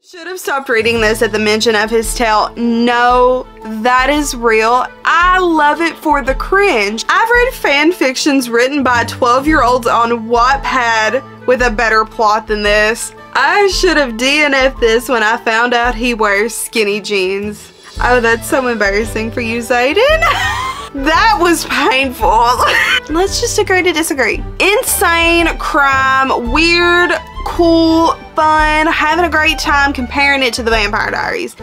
Should have stopped reading this at the mention of his tail. No, that is real. I love it for the cringe. I've read fan fictions written by 12-year-olds on Wattpad with a better plot than this. I should have DNF'd this when I found out he wears skinny jeans. Oh, that's so embarrassing for you, Zayden. That was painful. Let's just agree to disagree. Insane, crime, weird, cool, fun, having a great time comparing it to the Vampire Diaries.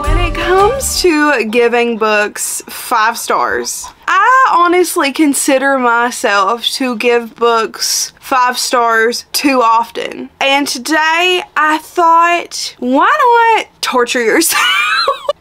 When it comes to giving books 5 stars, I honestly consider myself to give books 5 stars too often. And today I thought, why not torture yourself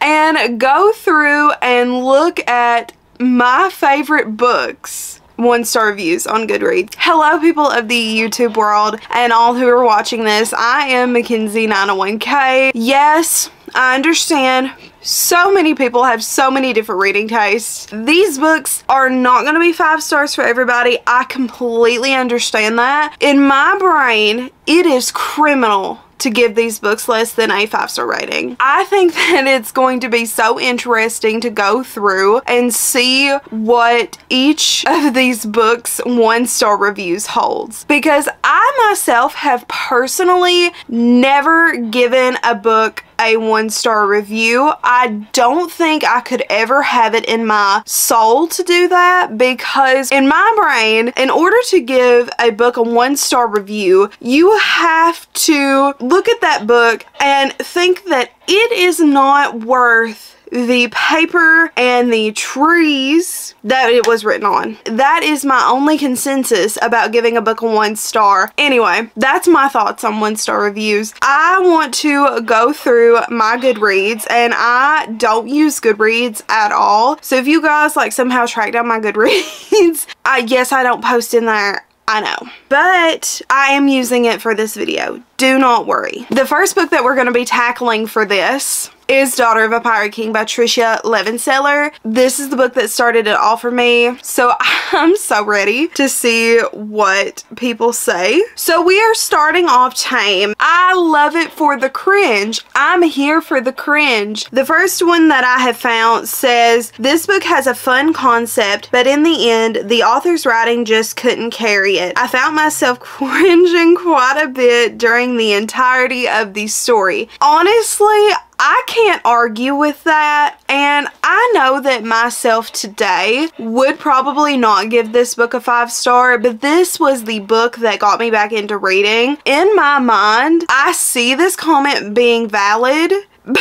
and go through and look at my favorite books 1-star reviews on Goodreads. Hello people of the YouTube world and all who are watching this. I am Mackenzie 901K. Yes, I understand. So many people have so many different reading tastes. These books are not going to be 5 stars for everybody. I completely understand that. In my brain, it is criminal to give these books less than a 5-star rating. I think that it's going to be so interesting to go through and see what each of these books 1-star reviews holds, because I myself have personally never given a book a 1-star review. I don't think I could ever have it in my soul to do that, because in my brain, in order to give a book a 1-star review, you have to look at that book and think that it is not worth the paper and the trees that it was written on. That is my only consensus about giving a book a 1 star. Anyway, that's my thoughts on 1-star reviews. I want to go through my Goodreads, and I don't use Goodreads at all. So if you guys like somehow track down my Goodreads, yes, I don't post in there. I know, but I am using it for this video. Do not worry. The first book that we're going to be tackling for this is Daughter of a Pirate King by Tricia Levenseller. This is the book that started it all for me, so I'm so ready to see what people say. So we are starting off tame. I love it for the cringe. I'm here for the cringe. The first one that I have found says, this book has a fun concept, but in the end, the author's writing just couldn't carry it. I found myself cringing quite a bit during the entirety of the story. Honestly, I can't argue with that, and I know that myself today would probably not give this book a 5-star, but this was the book that got me back into reading. In my mind, I see this comment being valid, but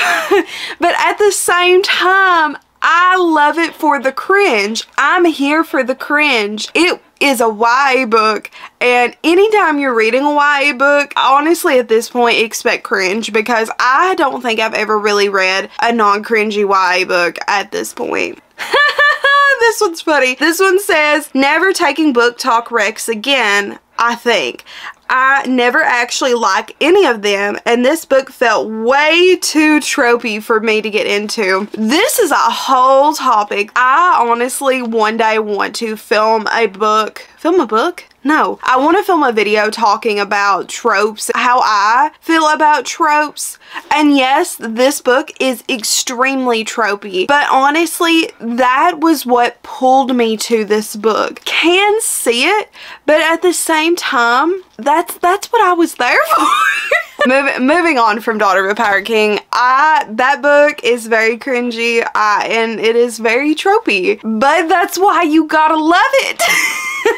at the same time, I love it for the cringe. I'm here for the cringe. It is a YA book, and anytime you're reading a YA book, honestly at this point expect cringe, because I don't think I've ever really read a non-cringy YA book at this point. This one's funny. This one says, never taking BookTok recs again, I think. I never actually like any of them, and this book felt way too tropey for me to get into. This is a whole topic. I honestly one day want to film a book. Film a book? No. I want to film a video talking about tropes, how I feel about tropes. And yes, this book is extremely tropey, but honestly, that was what pulled me to this book. Can see it, but at the same time, that's what I was there for. Moving on from Daughter of a Pirate King, that book is very cringy, and it is very tropey, but that's why you gotta love it.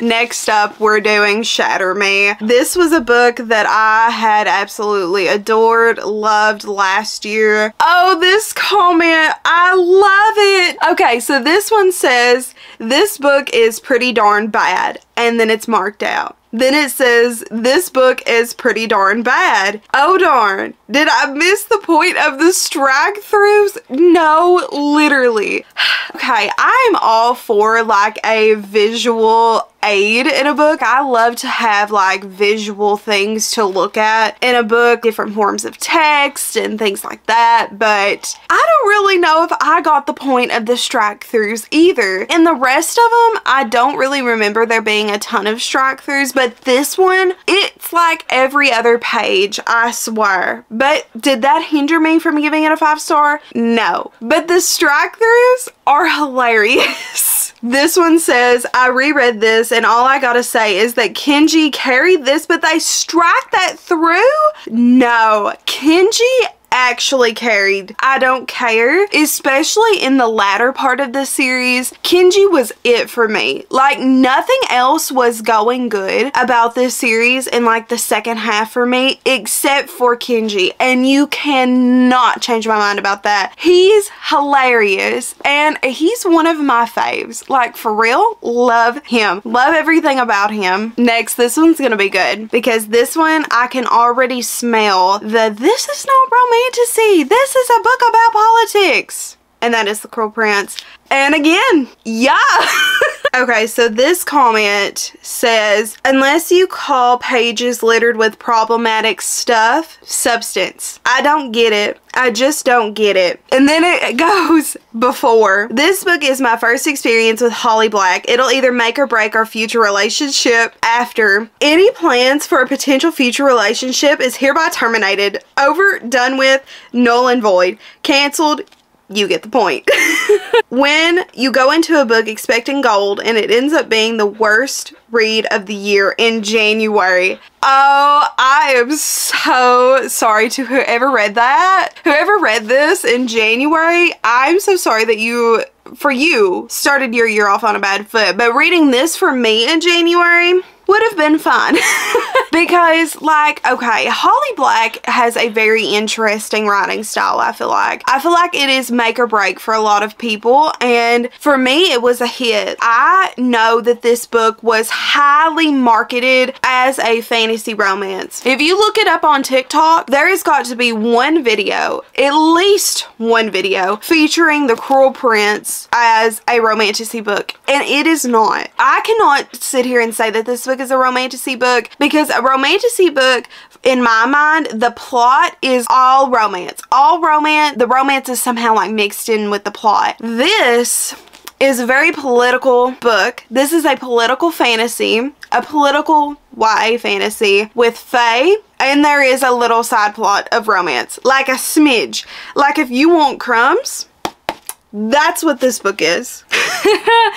Next up, we're doing Shatter Me. This was a book that I had absolutely adored, loved last year. Oh, this comment, I love it. Okay, so this one says, this book is pretty darn bad, and then it's marked out. Then it says, this book is pretty darn bad. Oh darn, did I miss the point of the strike throughs? No, literally. Okay, I'm all for like a visual aid in a book. I love to have like visual things to look at in a book, different forms of text and things like that, but I don't really know if I got the point of the strike throughs either. In the rest of them, I don't really remember there being a ton of strike throughs, but this one, it's like every other page, I swear. But did that hinder me from giving it a 5-star? No. But the strike throughs are hilarious. This one says, I reread this and all I gotta say is that Kenji carried this, but they strike that through? No. Kenji actually carried I Don't Care, especially in the latter part of the series. Kenji was it for me. Like, nothing else was going good about this series in like the second half for me except for Kenji, and you cannot change my mind about that. He's hilarious and he's one of my faves. Like, for real, love him. Love everything about him. Next, this one's gonna be good because this one I can already smell this is not romantasy. This is a book about politics. And that is The Cruel Prince. And again, yeah. Okay, so this comment says, unless you call pages littered with problematic stuff substance. I don't get it. I just don't get it. And then it goes before. This book is my first experience with Holly Black. It'll either make or break our future relationship. After any plans for a potential future relationship is hereby terminated. Over, done with, null and void. Cancelled. You get the point. When you go into a book expecting gold and it ends up being the worst read of the year in January. Oh, I am so sorry to whoever read that. Whoever read this in January, I'm so sorry that you started your year off on a bad foot. But reading this for me in January would have been fun. Because, like, okay, Holly Black has a very interesting writing style, I feel like. I feel like it is make or break for a lot of people, and for me, it was a hit. I know that this book was highly marketed as a fantasy romance. If you look it up on TikTok, there has got to be one video, at least one video, featuring The Cruel Prince as a romantasy book, and it is not. I cannot sit here and say that this book is a romantasy book, because a romantasy book, in my mind, the plot is all romance. All romance. The romance is somehow like mixed in with the plot. This is a very political book. This is a political fantasy, a political YA fantasy with fae, and there is a little side plot of romance, like a smidge. Like, if you want crumbs, that's what this book is.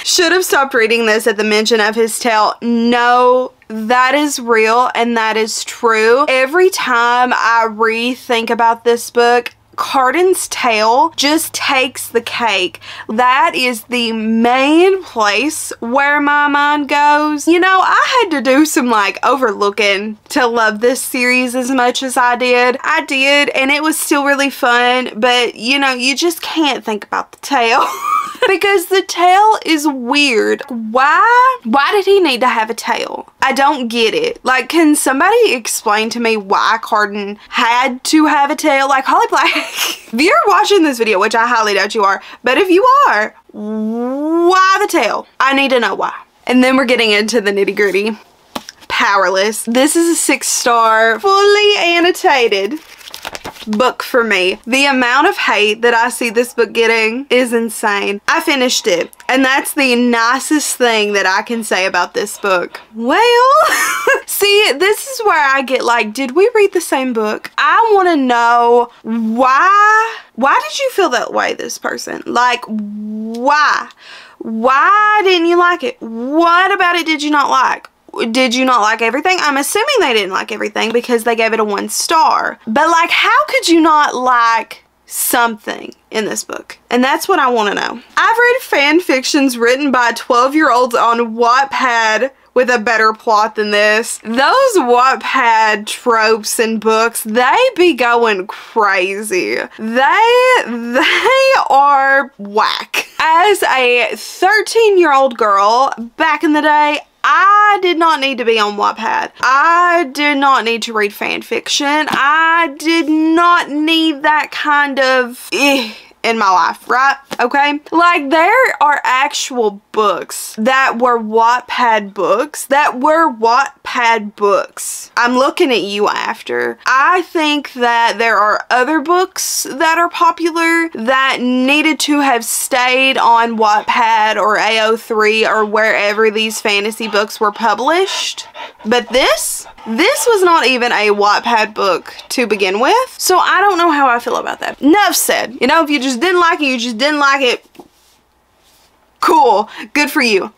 Should have stopped reading this at the mention of his tail. No, that is real and that is true. Every time I rethink about this book, Carden's tail just takes the cake. That is the main place where my mind goes. You know, I had to do some like overlooking to love this series as much as I did. I did, and it was still really fun, but you know, you just can't think about the tail. Because the tail is weird. Why did he need to have a tail? I don't get it. Like, can somebody explain to me why Carden had to have a tail? Like, Holly Black, if you're watching this video, which I highly doubt you are, but if you are, why the tail? I need to know why. And then we're getting into the nitty gritty. Powerless. This is a 6-star, fully annotated book for me. The amount of hate that I see this book getting is insane. I finished it, and that's the nicest thing that I can say about this book. Well, see, this is where I get like, did we read the same book? I want to know why did you feel that way, this person? Like, why didn't you like it? What about it did you not like? Did you not like everything? I'm assuming they didn't like everything because they gave it a 1 star. But like, how could you not like something in this book? And that's what I want to know. I've read fan fictions written by 12-year-olds on Wattpad with a better plot than this. Those Wattpad tropes and books, they be going crazy. They are whack. As a 13-year-old girl back in the day, I did not need to be on Wattpad. I did not need to read fan fiction. I did not need that kind of in my life, right? Okay? Like, there are actual books that were Wattpad books. I'm looking at you after. I think that there are other books that are popular that needed to have stayed on Wattpad or AO3 or wherever these fantasy books were published. But this was not even a Wattpad book to begin with. So I don't know how I feel about that. Enough said. You know, if you just didn't like it, you just didn't like it. Cool. Good for you.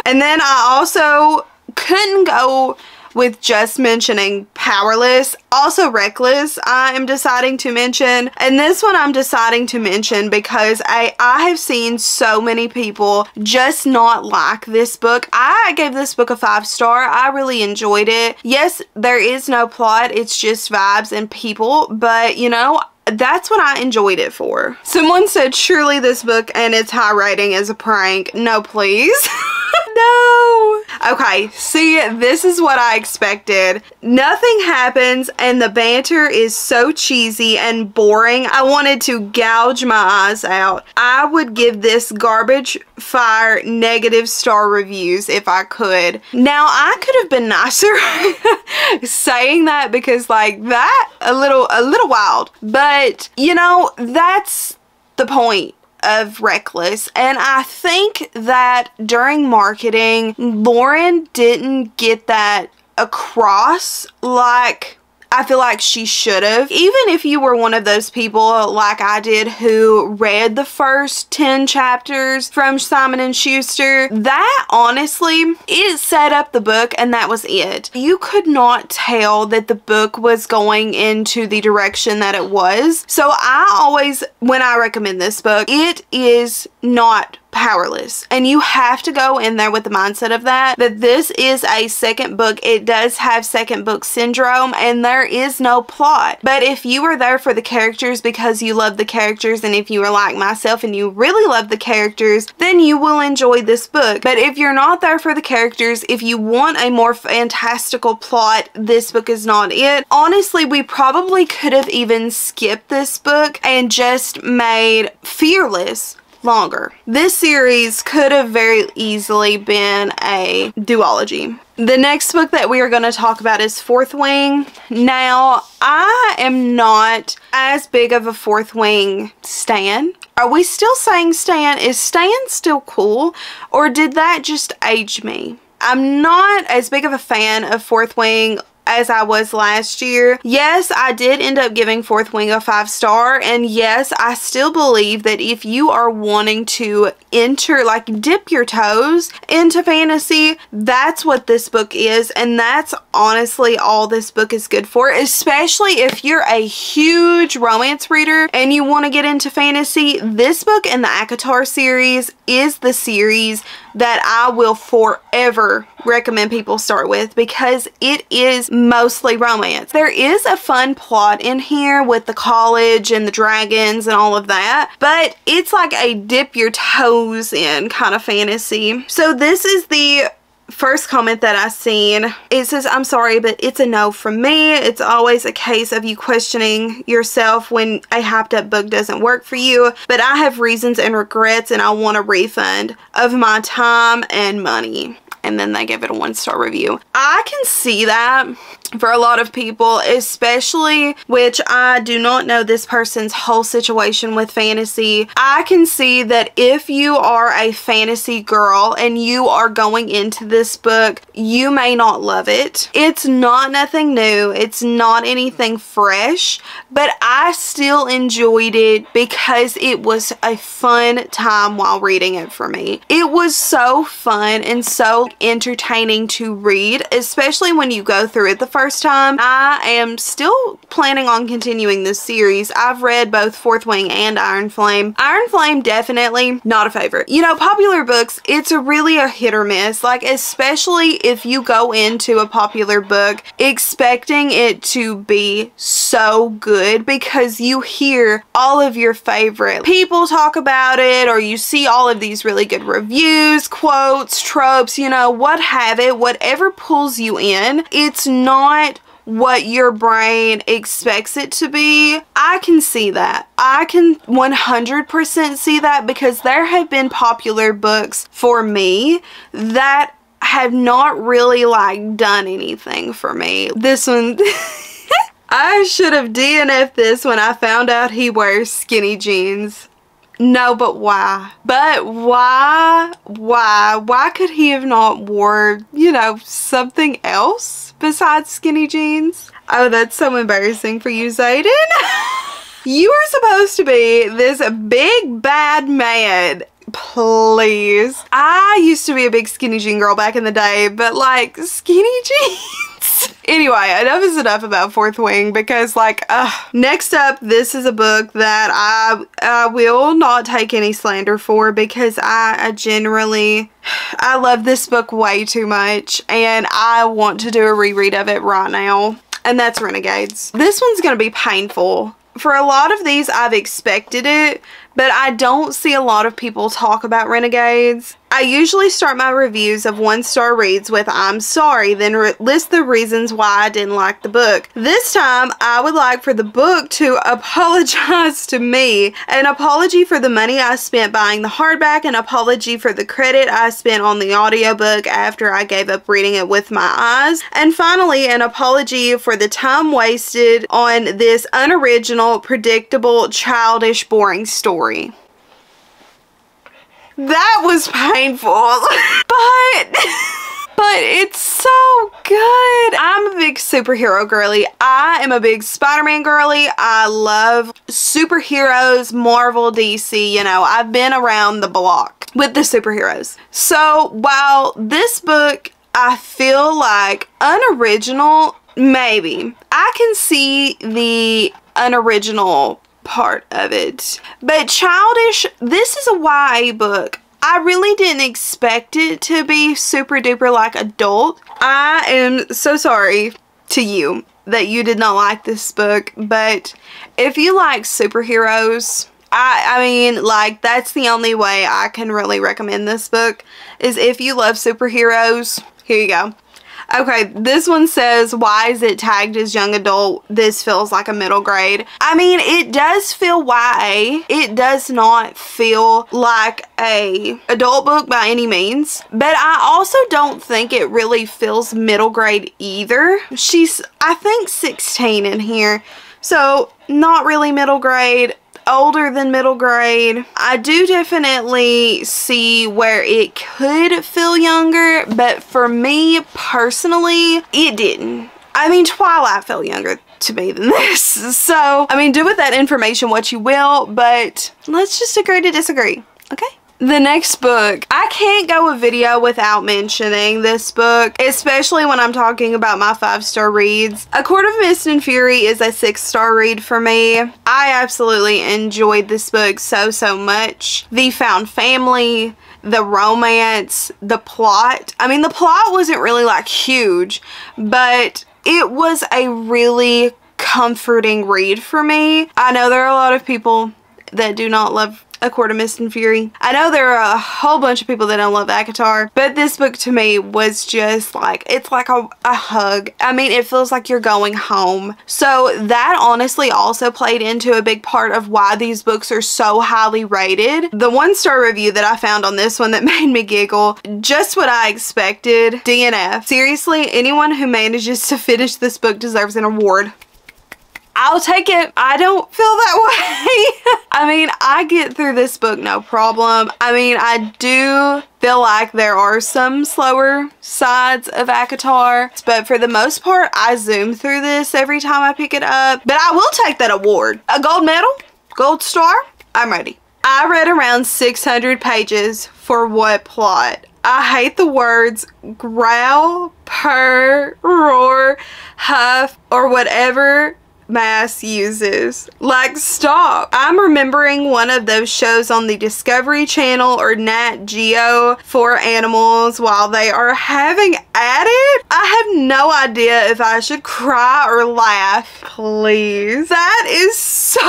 And then I also couldn't go with just mentioning Powerless. Also Reckless I am deciding to mention. And this one I'm deciding to mention because I have seen so many people just not like this book. I gave this book a 5-star. I really enjoyed it. Yes, there is no plot. It's just vibes and people. But, you know, that's what I enjoyed it for. Someone said, surely this book and its high rating is a prank. No, please. No. Okay, see, this is what I expected. Nothing happens and the banter is so cheesy and boring. I wanted to gouge my eyes out. I would give this garbage fire negative star reviews if I could. Now, I could have been nicer saying that because, like, that a little wild. But, you know, that's the point of Reckless, and I think that during marketing, Lauren didn't get that across like I feel like she should have. Even if you were one of those people like I did who read the first 10 chapters from Simon & Schuster, that honestly, it set up the book and that was it. You could not tell that the book was going into the direction that it was. So I always, when I recommend this book, it is not Powerless, and you have to go in there with the mindset of that this is a second book. It does have second book syndrome and there is no plot. But if you are there for the characters because you love the characters, and if you are like myself and you really love the characters, then you will enjoy this book. But if you're not there for the characters, if you want a more fantastical plot, this book is not it. Honestly, we probably could have even skipped this book and just made Fearless longer. This series could have very easily been a duology. The next book that we are going to talk about is Fourth Wing. Now, I am not as big of a Fourth Wing stan. Are we still saying stan? Is stan still cool? Or did that just age me? I'm not as big of a fan of Fourth Wing as I was last year. Yes, I did end up giving Fourth Wing a 5-star, and yes, I still believe that if you are wanting to enter, like, dip your toes into fantasy, that's what this book is, and that's honestly all this book is good for, especially if you're a huge romance reader and you want to get into fantasy. This book in the ACOTAR series is the series that I will forever recommend people start with because it is mostly romance. There is a fun plot in here with the college and the dragons and all of that, but it's like a dip your toes in kind of fantasy. So this is the first comment that I seen. It says, I'm sorry, but it's a no from me. It's always a case of you questioning yourself when a hyped up book doesn't work for you, but I have reasons and regrets and I want a refund of my time and money. And then they give it a 1-star review. I can see that for a lot of people, especially, which I do not know this person's whole situation with fantasy. I can see that if you are a fantasy girl and you are going into this book, you may not love it. It's not nothing new. It's not anything fresh, but I still enjoyed it because it was a fun time while reading it for me. It was so fun and so entertaining to read, especially when you go through it the first time. I am still planning on continuing this series. I've read both Fourth Wing and Iron Flame. Iron Flame, definitely not a favorite. You know, popular books, it's really a hit or miss. Like, especially if you go into a popular book expecting it to be so good because you hear all of your favorite people talk about it, or you see all of these really good reviews, quotes, tropes, you know, what have it, whatever pulls you in. It's not what your brain expects it to be. I can see that. I can 100% see that, because there have been popular books for me that have not really like done anything for me. This one I should have DNF'd this when I found out he wears skinny jeans. No, but why? But why? Why could he have not wore, you know, something else besides skinny jeans? Oh, that's so embarrassing for you, Zayden. You are supposed to be this big bad man. Please. I used to be a big skinny jean girl back in the day, but like skinny jeans. Anyway, enough is enough about Fourth Wing, because like, next up, this is a book that I will not take any slander for, because I love this book way too much, and I want to do a reread of it right now, and that's Renegades. This one's gonna be painful. For a lot of these, I've expected it, but I don't see a lot of people talk about Renegades. I usually start my reviews of 1-star reads with "I'm sorry," then list the reasons why I didn't like the book. This time, I would like for the book to apologize to me. An apology for the money I spent buying the hardback, an apology for the credit I spent on the audiobook after I gave up reading it with my eyes, and finally, an apology for the time wasted on this unoriginal, predictable, childish, boring story. That was painful, but it's so good. I'm a big superhero girly. I am a big Spider-Man girly. I love superheroes, Marvel, DC, you know, I've been around the block with the superheroes. So while this book, I feel like unoriginal, maybe, I can see the unoriginal part of it, but childish. This is a YA book. I really didn't expect it to be super duper like adult. I am so sorry to you that you did not like this book, but if you like superheroes, I mean, like, that's the only way I can really recommend this book, is if you love superheroes. Here you go. Okay, this one says, why is it tagged as young adult? This feels like a middle grade. I mean, it does feel YA. It does not feel like a adult book by any means. But I also don't think it really feels middle grade either. She's, I think, 16 in here. So, not really middle grade. Older than middle grade. I do definitely see where it could feel younger, but for me personally, it didn't. I mean, Twilight felt younger to me than this. So, I mean, do with that information what you will, but let's just agree to disagree, okay? The next book, I can't go a video without mentioning this book, especially when I'm talking about my 5-star reads. A Court of Mist and Fury is a 6-star read for me. I absolutely enjoyed this book so much. The found family, the romance, the plot. I mean, the plot wasn't really like huge, but it was a really comforting read for me. I know there are a lot of people that do not love A Court of Mist and Fury. I know there are a whole bunch of people that don't love ACOTAR, but this book to me was just like, it's like a hug. I mean, it feels like you're going home. So that honestly also played into a big part of why these books are so highly rated. The 1-star review that I found on this one that made me giggle, just what I expected, DNF. Seriously, anyone who manages to finish this book deserves an award. I'll take it. I don't feel that way. I mean, I get through this book no problem. I mean, I do feel like there are some slower sides of ACOTAR, but for the most part, I zoom through this every time I pick it up. But I will take that award. A gold medal? Gold star? I'm ready. I read around 600 pages for what plot? I hate the words growl, purr, roar, huff, or whatever Mass uses. Like, stop. I'm remembering one of those shows on the Discovery Channel or Nat Geo for animals while they are having at it. I have no idea if I should cry or laugh. Please. That is so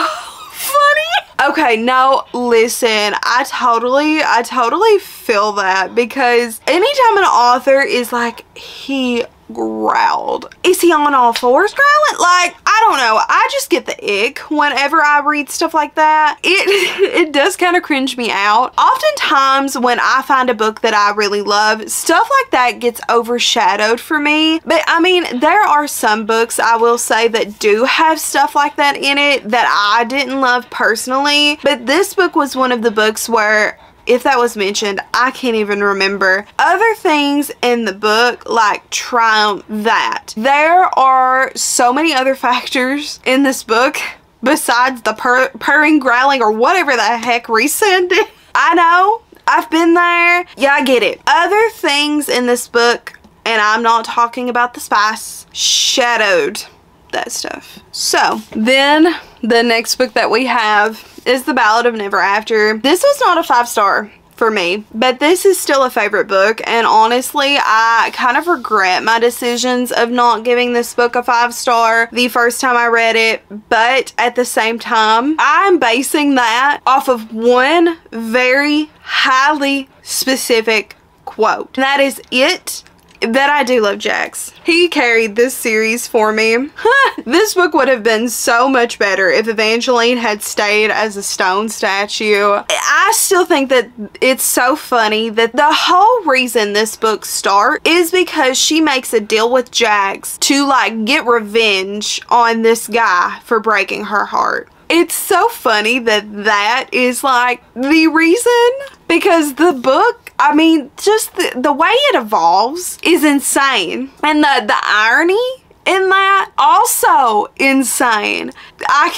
funny. Okay, no, listen, I totally feel that, because anytime an author is like, he growled. Is he on all fours growling? Like, I don't know. I just get the ick whenever I read stuff like that. It does kind of cringe me out. Oftentimes when I find a book that I really love, stuff like that gets overshadowed for me. But I mean, there are some books I will say that do have stuff like that in it that I didn't love personally. But this book was one of the books where, if that was mentioned, I can't even remember. Other things in the book like triumph that. There are so many other factors in this book besides the purring, growling, or whatever the heck Reese said. I know, I've been there. Yeah, I get it. Other things in this book, and I'm not talking about the spice, shadowed that stuff. So then the next book that we have is The Ballad of Never After. This was not a 5-star for me, but this is still a favorite book, and honestly I kind of regret my decisions of not giving this book a 5-star the first time I read it, but at the same time I'm basing that off of one very highly specific quote, and that is it. That I do love Jax. He carried this series for me. This book would have been so much better if Evangeline had stayed as a stone statue. I still think that it's so funny that the whole reason this book starts is because she makes a deal with Jax to like get revenge on this guy for breaking her heart. It's so funny that that is like the reason, because the book, I mean, just the way it evolves is insane. And the irony in that, also insane. I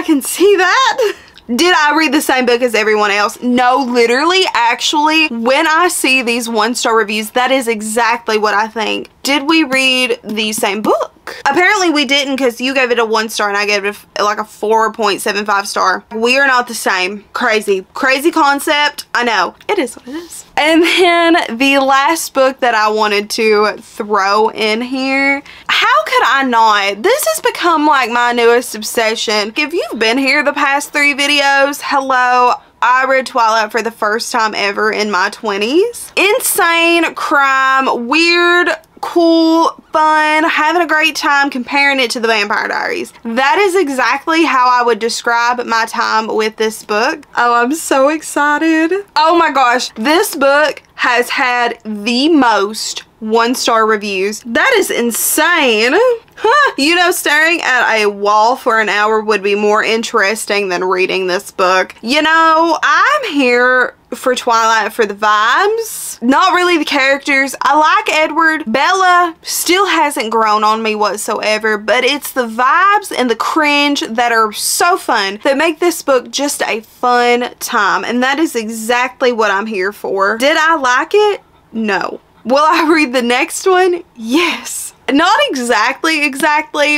can see that. Did I read the same book as everyone else? No, literally, actually, when I see these 1-star reviews, that is exactly what I think. Did we read the same book? Apparently we didn't, because you gave it a 1-star and I gave it like a 4.75 star. We are not the same. Crazy. Crazy concept. I know. It is what it is. And then the last book that I wanted to throw in here. How could I not? This has become like my newest obsession. If you've been here the past 3 videos, hello. I read Twilight for the first time ever in my 20s. Insane crime, weird, cool, fun, having a great time, comparing it to the Vampire Diaries. That is exactly how I would describe my time with this book. Oh, I'm so excited. Oh my gosh, this book has had the most 1-star reviews. That is insane. Huh. You know, staring at a wall for an hour would be more interesting than reading this book. You know, I'm here for Twilight for the vibes, not really the characters. I like Edward. Bella still hasn't grown on me whatsoever, but it's the vibes and the cringe that are so fun that make this book just a fun time, and that is exactly what I'm here for. Did I like it? No. Will I read the next one? Yes. Not exactly,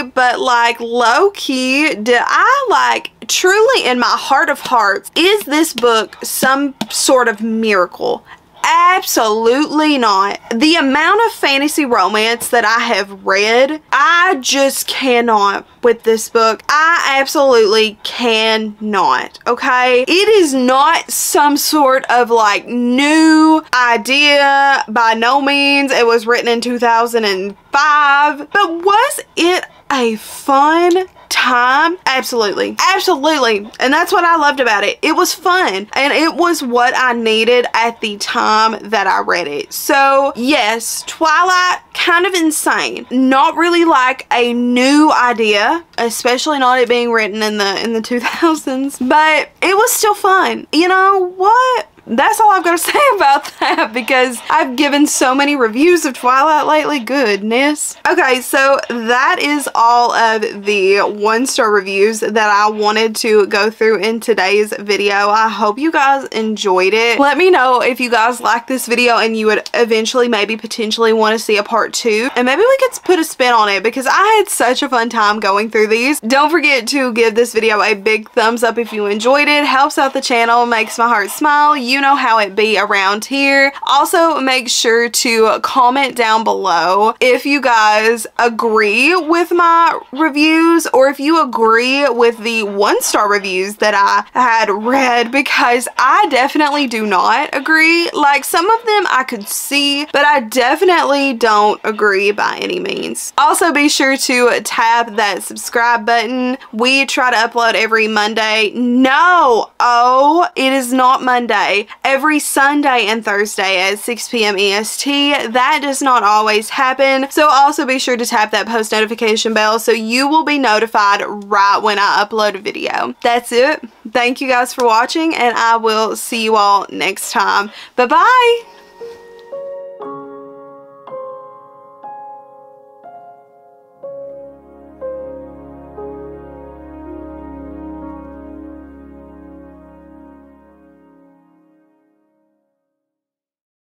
but like low-key, did I like, truly in my heart of hearts, is this book some sort of miracle? Absolutely not. The amount of fantasy romance that I have read, I just cannot with this book. I absolutely cannot, okay? It is not some sort of like new idea. By no means. It was written in 2005. But was it a fun time? Absolutely. Absolutely. And that's what I loved about it. It was fun. And it was what I needed at the time that I read it. So yes, Twilight, kind of insane. Not really like a new idea, especially not it being written in the 2000s, but it was still fun. You know what? That's all I've got to say about that, because I've given so many reviews of Twilight lately. Goodness. Okay, so that is all of the 1-star reviews that I wanted to go through in today's video. I hope you guys enjoyed it. Let me know if you guys like this video and you would eventually maybe potentially want to see a part 2, and maybe we could put a spin on it, because I had such a fun time going through these. Don't forget to give this video a big thumbs up if you enjoyed it. Helps out the channel, makes my heart smile. You you know how it be around here. Also, make sure to comment down below if you guys agree with my reviews or if you agree with the 1-star reviews that I had read, because I definitely do not agree. Like, some of them I could see, but I definitely don't agree by any means. Also, be sure to tap that subscribe button. We try to upload every Monday. No, it is not Monday. Every Sunday and Thursday at 6 p.m. EST. That does not always happen. So also be sure to tap that post notification bell so you will be notified right when I upload a video. That's it. Thank you guys for watching, and I will see you all next time. Bye-bye.